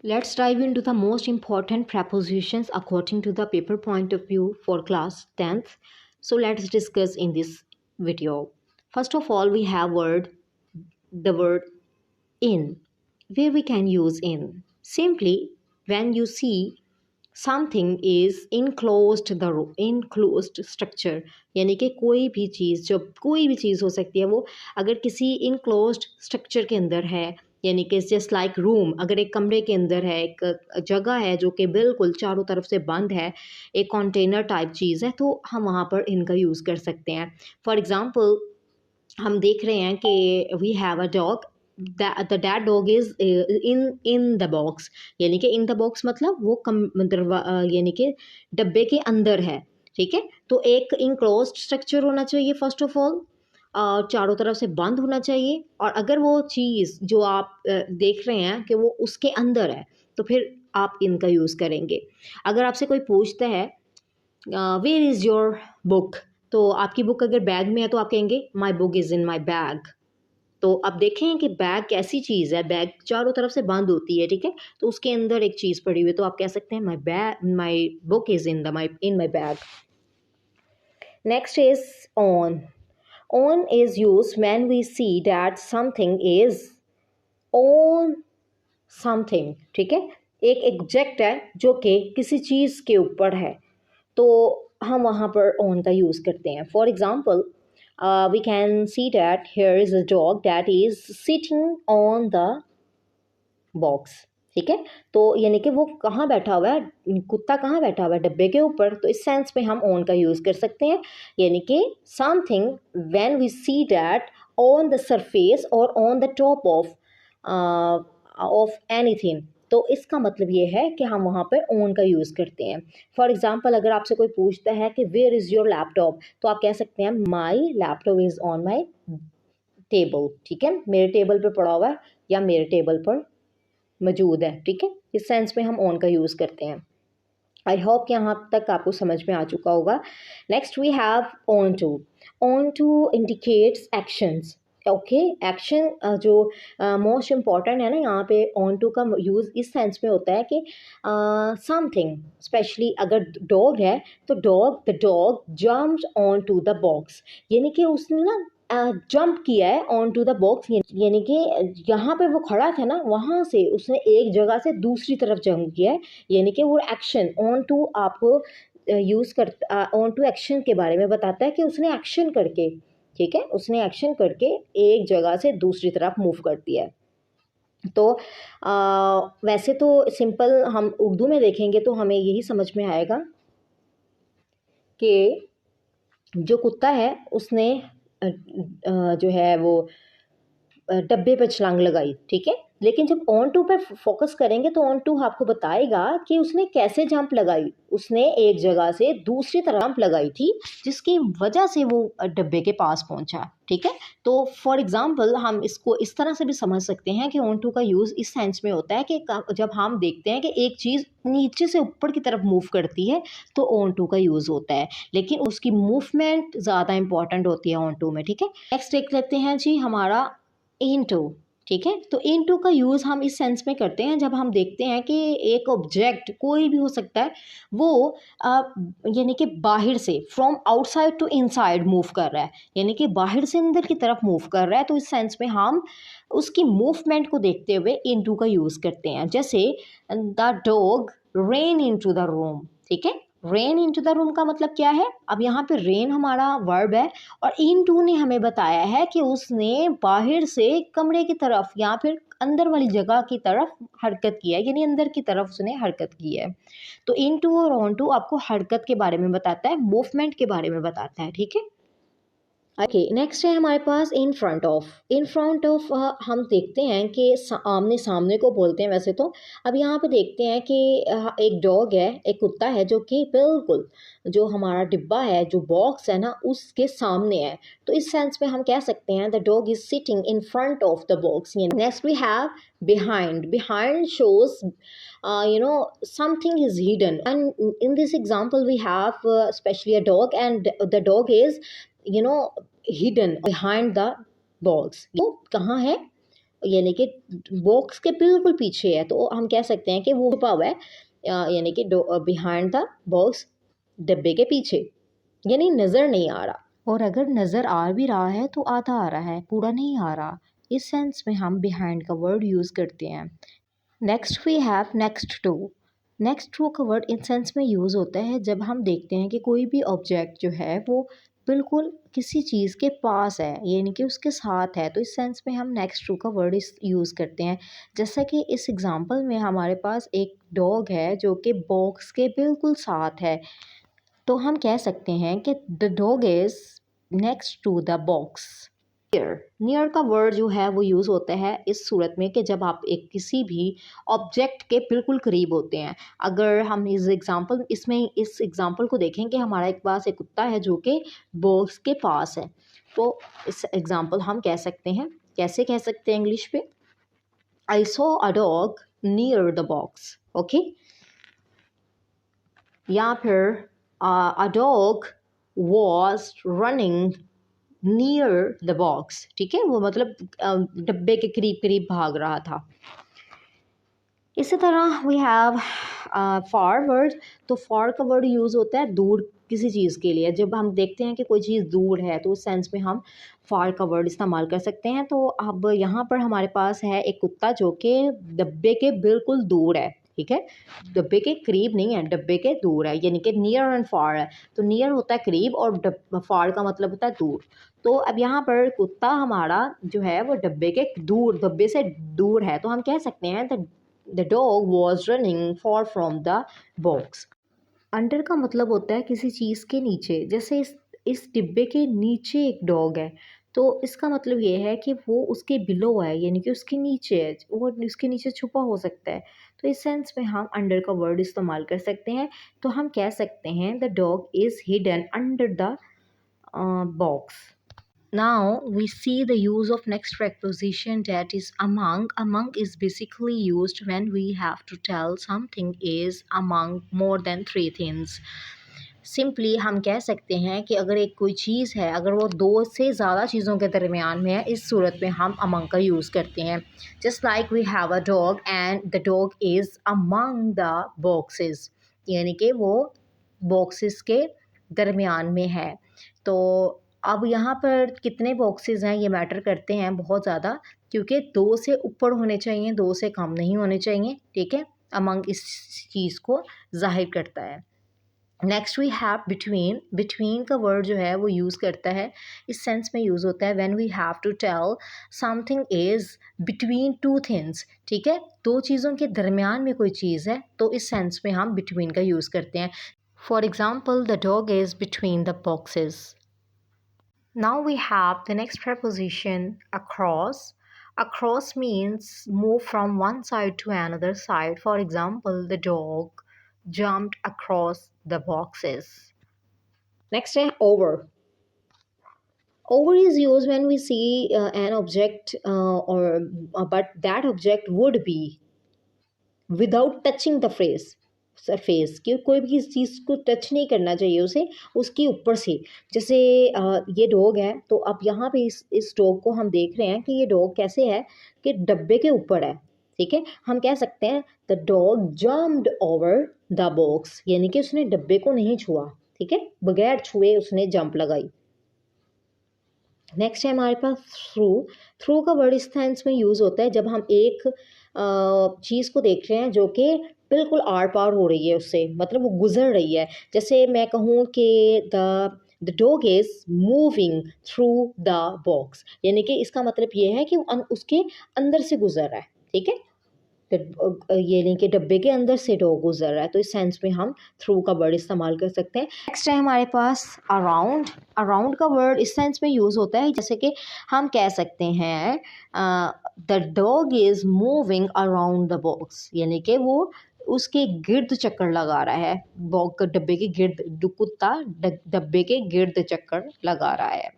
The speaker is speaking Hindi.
Let's dive into the most important prepositions according to the paper point of view for class 10th. So let's discuss in this video. First of all, we have the word in, where we can use in. Simply, when you see something is enclosed the enclosed structure, यानी कि कोई भी चीज़, जब कोई भी चीज़ हो सकती है वो अगर किसी इनक्लोज्ड स्ट्रक्चर के अंदर है, यानी कि जस्ट लाइक रूम, अगर एक कमरे के अंदर है, एक जगह है जो कि बिल्कुल चारों तरफ से बंद है, एक कंटेनर टाइप चीज़ है, तो हम वहाँ पर इनका यूज़ कर सकते हैं. फॉर एग्ज़ाम्पल हम देख रहे हैं कि we have a dog, the dad dog is in the box, यानी कि इन द बॉक्स मतलब वो यानी कि डब्बे के अंदर है. ठीक है, तो एक इनक्लोज्ड स्ट्रक्चर होना चाहिए फर्स्ट ऑफ ऑल, चारों तरफ से बंद होना चाहिए. और अगर वो चीज़ जो आप देख रहे हैं कि वो उसके अंदर है, तो फिर आप इनका यूज़ करेंगे. अगर आपसे कोई पूछता है वेयर इज़ योर बुक, तो आपकी बुक अगर बैग में है तो आप कहेंगे माई book is in my bag. तो अब देखें कि बैग कैसी चीज़ है, बैग चारों तरफ से बंद होती है. ठीक है, तो उसके अंदर एक चीज़ पड़ी हुई है, तो आप कह सकते हैं my book is in my bag. Next is on. On is use when we see that something is on something. ठीक है, एक एग्जेक्ट है जो कि किसी चीज़ के ऊपर है, तो हम वहाँ पर ऑन का यूज़ करते हैं. For example we can see that here is a dog that is sitting on the box. ठीक है, तो यानी कि वो कहाँ बैठा हुआ है, कुत्ता कहाँ बैठा हुआ है, डब्बे के ऊपर. तो इस सेंस में हम ऑन का यूज़ कर सकते हैं, यानी कि something when we see that on the surface और on the top of anything. तो इसका मतलब ये है कि हम वहाँ पर ऑन का यूज़ करते हैं. फॉर एग्ज़ाम्पल अगर आपसे कोई पूछता है कि वेयर इज़ योर लैपटॉप, तो आप कह सकते हैं my laptop is on my table. ठीक है, मेरे टेबल पर पड़ा हुआ है या मेरे टेबल पर मौजूद है. ठीक है, इस सेंस में हम ऑन का यूज़ करते हैं. आई होप कि यहाँ तक आपको समझ में आ चुका होगा. Next we have onto. Onto indicates actions. Okay, action जो मोस्ट इम्पॉर्टेंट है ना, यहाँ पे ऑन टू का यूज़ इस सेंस में होता है कि समथिंग, स्पेशली अगर डॉग है तो the dog jumps onto the box, यानी कि उसने ना जंप किया है ऑन टू द बॉक्स, यानी कि यहाँ पे वो खड़ा था ना, वहाँ से उसने एक जगह से दूसरी तरफ जंप किया है, यानी कि वो एक्शन ऑन टू आपको यूज़ करता, ऑन टू एक्शन के बारे में बताता है कि उसने एक्शन करके, ठीक है, उसने एक्शन करके एक जगह से दूसरी तरफ मूव कर दिया है. तो वैसे तो सिंपल हम उर्दू में देखेंगे तो हमें यही समझ में आएगा कि जो कुत्ता है उसने जो है वो डब्बे पर छलांग लगाई. ठीक है, लेकिन जब ऑन टू पे फोकस करेंगे तो ऑन टू आपको बताएगा कि उसने कैसे जंप लगाई. उसने एक जगह से दूसरी तरफ जंप लगाई थी, जिसकी वजह से वो डब्बे के पास पहुंचा. ठीक है, तो फॉर एग्जांपल हम इसको इस तरह से भी समझ सकते हैं कि ऑन टू का यूज़ इस सेंस में होता है कि जब हम देखते हैं कि एक चीज़ नीचे से ऊपर की तरफ मूव करती है तो ऑन टू का यूज़ होता है, लेकिन उसकी मूवमेंट ज़्यादा इंपॉर्टेंट होती है ऑन टू में. ठीक है, नेक्स्ट देख लेते हैं जी हमारा इनटू. ठीक है, तो इनटू का यूज़ हम इस सेंस में करते हैं जब हम देखते हैं कि एक ऑब्जेक्ट कोई भी हो सकता है, वो यानी कि बाहर से from outside to inside move कर रहा है, यानी कि बाहर से अंदर की तरफ मूव कर रहा है, तो इस सेंस में हम उसकी मूवमेंट को देखते हुए इनटू का यूज़ करते हैं. जैसे the dog rain into the room. ठीक है, रेन इनटू द रूम का मतलब क्या है, अब यहाँ पे रेन हमारा वर्ब है और इनटू ने हमें बताया है कि उसने बाहर से कमरे की तरफ या फिर अंदर वाली जगह की तरफ हरकत की है, यानी अंदर की तरफ उसने हरकत की है. तो इनटू और ऑन टू आपको हरकत के बारे में बताता है, मूवमेंट के बारे में बताता है. ठीक है, ओके, नेक्स्ट है हमारे पास in front of. In front of हम देखते हैं कि आमने सामने को बोलते हैं वैसे तो. अब यहाँ पे देखते हैं कि एक डॉग है, एक कुत्ता है जो कि बिल्कुल जो हमारा डिब्बा है, जो बॉक्स है ना, उसके सामने है. तो इस सेंस में हम कह सकते हैं the dog is sitting in front of the box. Next we have behind. Behind shows something is hidden, and in this example we have especially a dog, and the dog is hidden behind the box. तो कहाँ है, यानी कि बॉक्स के बिल्कुल पीछे है, तो हम कह सकते हैं कि वो छुपा हुआ है, यानी कि बिहाइंड द बॉक्स, डब्बे के पीछे, यानी नज़र नहीं आ रहा। और अगर नज़र आ भी रहा है तो आधा आ रहा है, पूरा नहीं आ रहा। इस सेंस में हम बिहाइंड का वर्ड यूज़ करते हैं। Next we have next to. Next to का वर्ड इन सेंस में यूज़ होता है जब हम देखते हैं कि कोई भी ऑब्जेक्ट जो है वो बिल्कुल किसी चीज़ के पास है, यानी कि उसके साथ है, तो इस सेंस में हम नेक्स्ट टू का वर्ड इस यूज़ करते हैं। जैसा कि इस एग्जांपल में हमारे पास एक डॉग है जो कि बॉक्स के बिल्कुल साथ है, तो हम कह सकते हैं कि the dog is next to the box. Near का वर्ड जो है वो यूज़ होता है इस सूरत में कि जब आप एक किसी भी ऑब्जेक्ट के बिल्कुल करीब होते हैं। अगर हम इस एग्जांपल को देखें कि हमारे पास एक कुत्ता है जो कि बॉक्स के पास है, तो इस एग्जांपल हम कह सकते हैं, कैसे कह सकते हैं इंग्लिश पे, I saw a dog near the box. Okay, या फिर a dog was running near the box. ठीक है, वो मतलब डब्बे के करीब करीब भाग रहा था। इसी तरह वी हैव फार वर्ड। तो फार का वर्ड यूज़ होता है दूर किसी चीज़ के लिए। जब हम देखते हैं कि कोई चीज़ दूर है तो उस सेंस में हम फार का वर्ड इस्तेमाल कर सकते हैं। तो अब यहाँ पर हमारे पास है एक कुत्ता जो कि डब्बे के बिल्कुल दूर है। ठीक है, डब्बे के करीब नहीं है, डब्बे के दूर है, यानी कि नियर एंड फार है। तो नियर होता है करीब और फार का मतलब होता है दूर। तो अब यहाँ पर कुत्ता हमारा जो है वो डब्बे से दूर है, तो हम कह सकते हैं the dog was running for from the box. Under का मतलब होता है किसी चीज़ के नीचे। जैसे इस डिब्बे के नीचे एक डॉग है, तो इसका मतलब ये है कि वो उसके बिलो है, यानी कि उसके नीचे है, वो उसके नीचे छुपा हो सकता है। तो इस सेंस में हम अंडर का वर्ड इस्तेमाल कर सकते हैं। तो हम कह सकते हैं the dog is hidden under the box. Now we see the use of next preposition, that is among. Among is basically used when we have to tell something is among more than three things. Simply हम कह सकते हैं कि अगर एक कोई चीज़ है, अगर वो दो से ज़्यादा चीज़ों के दरमियान में है, इस सूरत में हम among का यूज़ करते हैं। Just like we have a dog and the dog is among the boxes, यानी कि वो बॉक्सेस के दरमियान में है। तो अब यहाँ पर कितने बॉक्सेस हैं ये मैटर करते हैं बहुत ज़्यादा, क्योंकि 2 से ऊपर होने चाहिए, 2 से कम नहीं होने चाहिए। ठीक है, अमंग इस चीज़ को ज़ाहिर करता है। Next we have between. Between का वर्ड जो है वो यूज़ करता है, इस सेंस में यूज़ होता है when we have to tell something is between two things. ठीक है, दो चीज़ों के दरमियान में कोई चीज़ है, तो इस सेंस में हम बिटवीन का यूज़ करते हैं। For example, the dog is between the boxes. Now we have the next preposition, across. Across means move from one side to another side. For example, the dog jumped across the boxes. Next is over. Over is used when we see an object but that object would be without touching the face surface, कि कोई भी किसी चीज़ को टच नहीं करना चाहिए उसे उसके ऊपर से। जैसे ये डॉग है, तो अब यहाँ पे इस डॉग को हम देख रहे हैं कि ये डॉग कैसे है कि डब्बे के ऊपर है। ठीक है, हम कह सकते हैं the dog jumped over the box, यानी कि उसने डब्बे को नहीं छुआ। ठीक है, बगैर छुए उसने जंप लगाई। नेक्स्ट है हमारे पास थ्रू। थ्रू का वर्ड इस सेंस में यूज़ होता है जब हम एक चीज़ को देख रहे हैं जो कि बिल्कुल आर पार हो रही है उससे, मतलब वो गुजर रही है। जैसे मैं कहूँ कि the dog is moving through the box, यानी कि इसका मतलब ये है कि वो उसके अंदर से गुजर रहा है। ठीक है, यानी कि डब्बे के अंदर से डॉग गुजर रहा है, तो इस सेंस में हम थ्रू का वर्ड इस्तेमाल कर सकते हैं। नेक्स्ट है हमारे पास अराउंड। अराउंड का वर्ड इस सेंस में यूज़ होता है जैसे कि हम कह सकते हैं the dog is moving around the box, यानी कि वो उसके गिर्द चक्कर लगा रहा है, डब्बे के गिर्द, कुत्ता डब्बे के गिर्द चक्कर लगा रहा है।